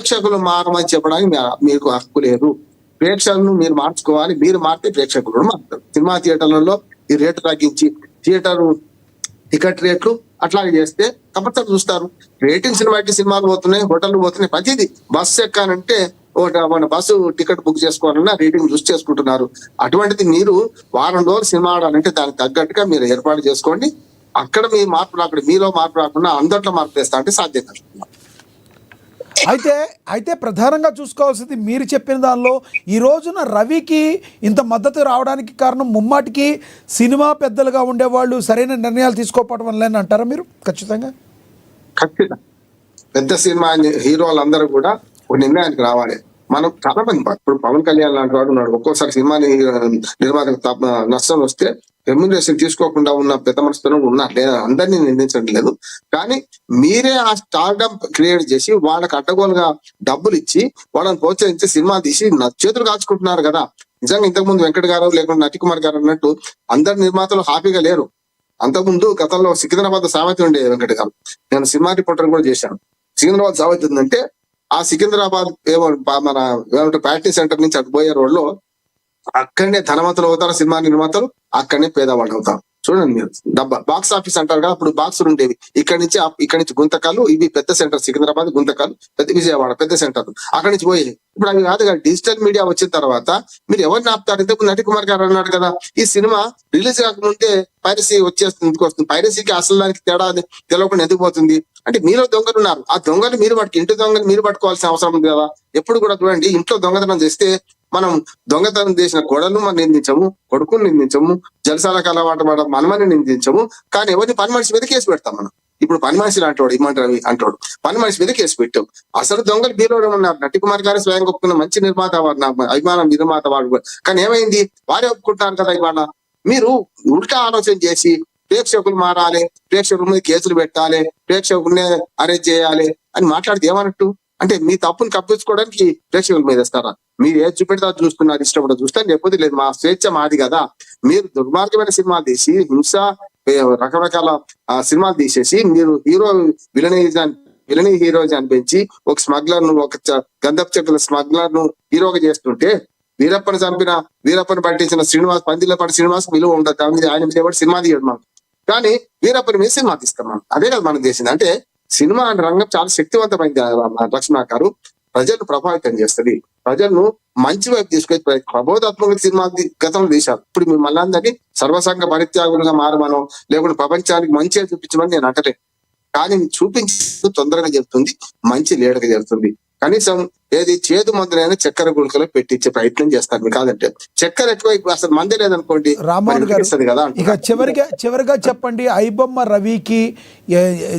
ప్రేక్షకులు మారమని చెప్పడానికి మీకు హక్కు లేదు. ప్రేక్షకులను మీరు మార్చుకోవాలి. మీరు మారితే ప్రేక్షకులు కూడా మారుతారు. సినిమా థియేటర్లలో ఈ రేటు తగ్గించి థియేటర్ టికెట్ రేట్లు అట్లాగే చేస్తే కంపల్సరీ చూస్తారు. రేటింగ్స్ బట్టి సినిమాలు పోతున్నాయి, హోటళ్లు పోతున్నాయి. ప్రతిదీ బస్సు ఎక్కానంటే మన బస్సు టికెట్ బుక్ చేసుకోవాలన్నా రేటింగ్ చూసి చేసుకుంటున్నారు. అటువంటిది మీరు వారం రోజులు సినిమా ఆడాలంటే దానికి తగ్గట్టుగా మీరు ఏర్పాటు చేసుకోండి. అక్కడ మీ మార్పు రాకుండా, మీలో మార్పు రాకుండా అందట్లో మార్పు చేస్తా అంటే సాధ్యం కాదు. అయితే ప్రధానంగా చూసుకోవాల్సింది మీరు చెప్పిన దానిలో ఈ రోజున రవికి ఇంత మద్దతు రావడానికి కారణం ముమ్మాటికి సినిమా పెద్దలుగా ఉండేవాళ్ళు సరైన నిర్ణయాలు తీసుకోకపోవడం వల్లనే అంటారా మీరు? ఖచ్చితంగా పెద్ద సినిమా హీరోలందరూ కూడా ఒక నిర్ణయానికి రావాలి. మనం చాలా మంది ఇప్పుడు పవన్ కళ్యాణ్ లాంటి వాడు ఉన్నాడు. ఒక్కోసారి సినిమా నిర్మాత నష్టం వస్తే రెమ్యునరేషన్ తీసుకోకుండా ఉన్న పెద్ద మనసుతో ఉన్నారు. లేదా అందరినీ నిందించడం లేదు, కానీ మీరే ఆ స్టార్డమ్ క్రియేట్ చేసి వాళ్ళకి అడ్డగోలుగా డబ్బులు ఇచ్చి వాళ్ళని ప్రోత్సహించి సినిమా తీసి చేతులు కాల్చుకుంటున్నారు కదా. నిజంగా ఇంతకుముందు వెంకట్ గారు లేకుండా నటికుమార్ గారు అన్నట్టు అందరు నిర్మాతలు హ్యాపీగా లేరు. అంతకుముందు గతంలో సికింద్రాబాద్ సామెత ఉండే వెంకట్ గారు, నేను సినిమా రిపోర్టర్ కూడా చేశాను. సికింద్రాబాద్ సామెత ఉందంటే ఆ సికింద్రాబాద్ మన ప్రాక్టీస్ సెంటర్ నుంచి అటు పోయే రోడ్లో అక్కడనే ధనవంతులు అవుతారు సినిమా నిర్మాతలు, అక్కడనే పేదవాళ్ళు అవుతారు. చూడండి మీరు బాక్స్ ఆఫీస్ అంటారు కదా, అప్పుడు బాక్సులు ఉండేవి. ఇక్కడ నుంచి గుంతకాలు, ఇవి పెద్ద సెంటర్ సికింద్రాబాద్, గుంతకాలు పెద్ద, విజయవాడ పెద్ద సెంటర్, అక్కడి నుంచి పోయేది. ఇప్పుడు అవి కాదు కదా. డిజిటల్ మీడియా వచ్చిన తర్వాత మీరు ఎవరిని ఆపుతారు? ఇంతకు నటికుమార్ గారు అన్నాడు కదా, ఈ సినిమా రిలీజ్ కాకముందే పైరసీ వస్తుంది. పైరసీకి అసలు దానికి తేడా తెలియకుండా ఎందుకు పోతుంది అంటే మీలో దొంగలు ఉన్నారు. ఆ దొంగలు మీరు ఇంటి దొంగలు మీరు పట్టుకోవాల్సిన అవసరం ఉంది కదా. ఎప్పుడు కూడా చూడండి, ఇంట్లో దొంగతనం చేస్తే మనం దొంగతనం చేసిన కోడలు మనం నిందించము, కొడుకుని నిందించము, జలసాలకు అలవాటు పడ మనమని నిందించము. కానీ ఎవరిని పని మనిషి మీద కేసు పెడతాం మనం. ఇప్పుడు పని మనిషి అంటాడు, ఇమ్మంటారు అంటాడు, పని మనిషి మీద కేసు పెట్టాం. అసలు దొంగలు బీలో ఉన్నారు. నటికుమార్ గారు స్వయంగా ఒప్పుకున్న మంచి నిర్మాత వాడు, నా అభిమానం నిర్మాత వాడు. కానీ ఏమైంది, వారే ఒప్పుకుంటారు కదా. ఇవాళ మీరు ఉల్టా ఆలోచన చేసి ప్రేక్షకులు మారాలి, ప్రేక్షకుల మీద కేసులు పెట్టాలి, ప్రేక్షకుల్ని అరెస్ట్ చేయాలి అని మాట్లాడితే ఏమన్నట్టు? అంటే మీ తప్పుని కప్పించుకోవడానికి ప్రేక్షకుల మీద ఇస్తారా? మీరు ఏది చూపెడితే చూస్తున్నారు, ఇష్టపడ చూస్తారు, లేకపోతే లేదు. మా స్వేచ్ఛ మాది కదా. మీరు దుర్మార్గమైన సినిమాలు తీసి హింస రకరకాల సినిమాలు తీసేసి మీరు విలనీ హీరోజీ అనిపించి ఒక స్మగ్లర్ ను, ఒక గంధపు చెక్కుల స్మగ్లర్ ను హీరోగా చేస్తుంటే, వీరప్పని పట్టించిన శ్రీనివాస్, పందిలపాటి శ్రీనివాస్ విలువ ఉండదు. ఆయన మీద సినిమా తీయడం మనం, కానీ వీరప్పని మీద సినిమా తీస్తాం మనం. అదే కదా మనం చేసింది. అంటే సినిమా అనే రంగం చాలా శక్తివంతమైంది లక్ష్మణ గారు. ప్రజలను ప్రభావితం చేస్తుంది, ప్రజలను మంచి వైపు తీసుకొచ్చి ప్రబోధాత్మక సినిమా గతంలో తీశారు. ఇప్పుడు మిమ్మల్ని అందరినీ సర్వసంగ పరిత్యాగులుగా మారమనో లేకుంటే ప్రపంచానికి మంచిగా చూపించమని నేను అంటలే. కానీ చూపించి తొందరగా జరుగుతుంది, మంచి లేడగా జరుగుతుంది. కనీసం ఏది చేదు మందులైనా చక్కెర గుళికలో పెట్టించే ప్రయత్నం చేస్తారు. మీకు కాదంటే చక్కెర ఎక్కువ అసలు మందే లేదనుకోండి, రామ్మోహన్ గారు కదా. ఇక చివరిగా చెప్పండి, ఐబొమ్మ రవికి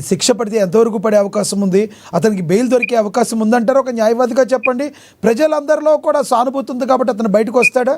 శిక్ష పడితే ఎంతవరకు పడే అవకాశం ఉంది? అతనికి బెయిల్ దొరికే అవకాశం ఉందంటారు? ఒక న్యాయవాదిగా చెప్పండి. ప్రజలందరిలో కూడా సానుభూతి ఉంది కాబట్టి అతను బయటకు వస్తాడా?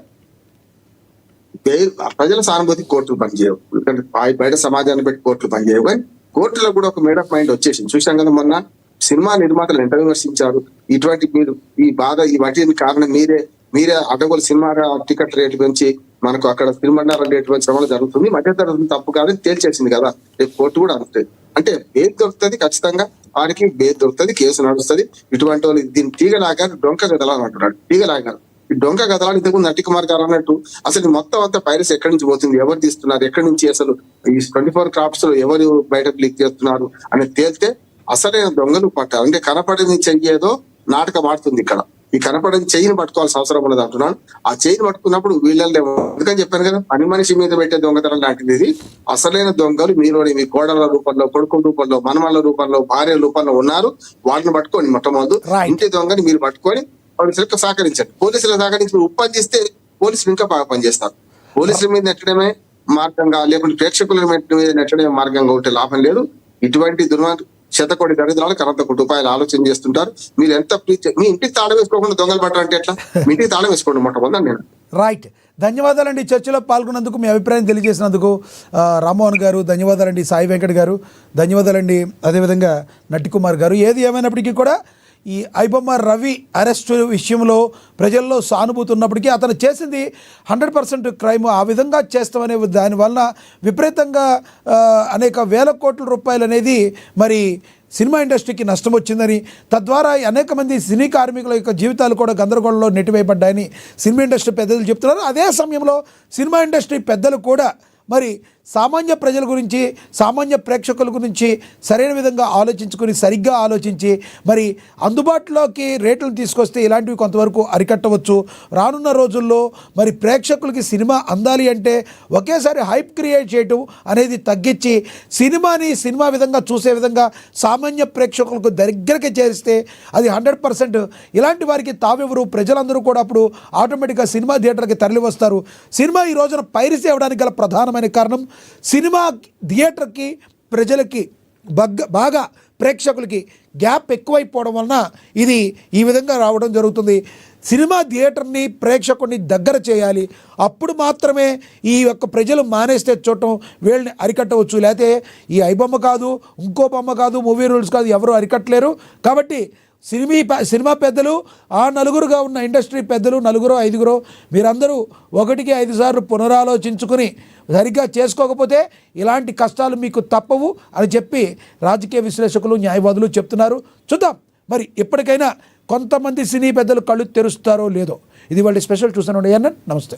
బెయిల్ ప్రజల సానుభూతి కోర్టులు పనిచేయవు, ఎందుకంటే బయట సమాజాన్ని బట్టి కోర్టులు పనిచేయవు. కానీ కోర్టులో కూడా ఒక మేడ్ ఆఫ్ మైండ్ వచ్చేసింది. చూసాం కదా మొన్న సినిమా నిర్మాతలు ఎంత విమర్శించారు. ఇటువంటి మీరు ఈ బాధ ఈ వాటికి కారణం మీరే అడ్డగోలు సినిమా టికెట్ రేటు పెంచి మనకు అక్కడ తిరుమల రేటు పెంచి శ్రమలు జరుగుతుంది. మధ్యతరగతి తప్పు కాదని తేల్చేసింది కదా. రేపు కోర్టు కూడా అనుకుంటుంది. అంటే బెయిల్ దొరుకుతుంది, ఖచ్చితంగా వారికి బెయిల్ దొరుకుతుంది, కేసు నడుస్తుంది. ఇటువంటి వాళ్ళు దీన్ని తీగలాగా డొంక గదలాని అంటున్నాడు. తీగలాగా ఈ డొంక గదలాలు ఇంతకుముందు నటికుమార్ గారు అన్నట్టు అసలు మొత్తం అంతా పైరస్ ఎక్కడి నుంచి పోతుంది, ఎవరు తీస్తున్నారు, ఎక్కడి నుంచి అసలు ఈ 24 క్రాఫ్ట్స్ లో ఎవరు బయటకు లీక్ చేస్తున్నారు అని తేలితే అసలైన దొంగలు పట్టారు. అంటే కనపడని చెయ్యేదో నాటకం ఆడుతుంది ఇక్కడ. ఈ కనపడని చెయ్యిని పట్టుకోవాల్సిన అవసరం ఉన్నది అంటున్నాను. ఆ చెయ్యిని పట్టుకున్నప్పుడు వీళ్ళేమో, అందుకని చెప్పాను కదా, పని మనిషి మీద పెట్టే దొంగతనం లాంటిది ఇది. అసలైన దొంగలు మీలోని మీ కోడల రూపంలో, కొడుకుల రూపంలో, మనమల రూపంలో, భార్య రూపంలో ఉన్నారు. వాళ్ళని పట్టుకొని మొట్టమొదటి ఇంటి దొంగని మీరు పట్టుకొని పోలీసులకు సహకరించండి. పోలీసులకు సహకరించి ఉప్పందిస్తే పోలీసులు ఇంకా బాగా పనిచేస్తారు. పోలీసుల మీద నెట్టడమే మార్గంగా, లేకుంటే ప్రేక్షకుల మీద నెట్టడమే మార్గంగా ఉంటే లాభం లేదు. ఇటువంటి శతకోటి దరిద్రాలు కరంత రూపాయలు ఆలోచన చేస్తుంటారు. మీరు ఎంత మీ ఇంటికి తాళం వేసుకోకుండా దొంగలు పట్టాలంటే ఎట్లా? మీ ఇంటికి తాళం వేసుకోండి మొట్టమొదటి. నేను రైట్. ధన్యవాదాలండి చర్చలో పాల్గొన్నందుకు, మీ అభిప్రాయం తెలియజేసినందుకు రామ్మోహన్ గారు. ధన్యవాదాలండి సాయి వెంకట్ గారు. ధన్యవాదాలండి అదేవిధంగా నటికుమార్ గారు. ఏది ఏమైనప్పటికీ కూడా ఈ ఐబొమ్మ రవి అరెస్టు విషయంలో ప్రజల్లో సానుభూతి ఉన్నప్పటికీ అతను చేసింది 100% క్రైమ్, ఆ విధంగా చేస్తామనే దానివల్ల విపరీతంగా అనేక వేల కోట్ల రూపాయలు అనేది మరి సినిమా ఇండస్ట్రీకి నష్టం వచ్చిందని, తద్వారా అనేక మంది సినీ కార్మికుల యొక్క జీవితాలు కూడా గందరగోళంలో నెట్టివేయబడ్డాయని సినిమా ఇండస్ట్రీ పెద్దలు చెప్తున్నారు. అదే సమయంలో సినిమా ఇండస్ట్రీ పెద్దలు కూడా మరి సామాన్య ప్రజల గురించి, సామాన్య ప్రేక్షకుల గురించి సరైన విధంగా ఆలోచించుకొని సరిగ్గా ఆలోచించి మరి అందుబాటులోకి రేట్లను తీసుకొస్తే ఇలాంటివి కొంతవరకు అరికట్టవచ్చు. రానున్న రోజుల్లో మరి ప్రేక్షకులకి సినిమా అందాలి అంటే ఒకేసారి హైప్ క్రియేట్ చేయటం అనేది తగ్గించి సినిమాని సినిమా విధంగా చూసే విధంగా సామాన్య ప్రేక్షకులకు దగ్గరికి చేరిస్తే అది 100% ఇలాంటి వారికి తావెవరు, ప్రజలందరూ కూడా అప్పుడు ఆటోమేటిక్గా సినిమా థియేటర్కి తరలి వస్తారు. సినిమా ఈ రోజున పైరసీ అవ్వడానికి గల ప్రధానమైన కారణం సినిమా థియేటర్కి ప్రజలకి బాగా ప్రేక్షకులకి గ్యాప్ ఎక్కువైపోవడం వలన ఇది ఈ విధంగా రావడం జరుగుతుంది. సినిమా థియేటర్ని ప్రేక్షకుడిని దగ్గర చేయాలి, అప్పుడు మాత్రమే ఈ యొక్క ప్రజలు మానేస్తే చూడటం వీళ్ళని అరికట్టవచ్చు. లేకపోతే ఈ ఐబొమ్మ కాదు, ఇంకో బొమ్మ కాదు, మూవీ రూల్స్ కాదు, ఎవరు అరికట్టలేరు. కాబట్టి సినిమా పెద్దలు, ఆ నలుగురుగా ఉన్న ఇండస్ట్రీ పెద్దలు, 4-5 మీరందరూ 1-5 సార్లు పునరాలోచించుకుని సరిగ్గా చేసుకోకపోతే ఇలాంటి కష్టాలు మీకు తప్పవు అని చెప్పి రాజకీయ విశ్లేషకులు, న్యాయవాదులు చెప్తున్నారు. చూద్దాం మరి ఎప్పటికైనా కొంతమంది సినీ పెద్దలు కళ్ళు తెరుస్తారో లేదో. ఇది వాళ్ళ స్పెషల్ చూసాను. నమస్తే.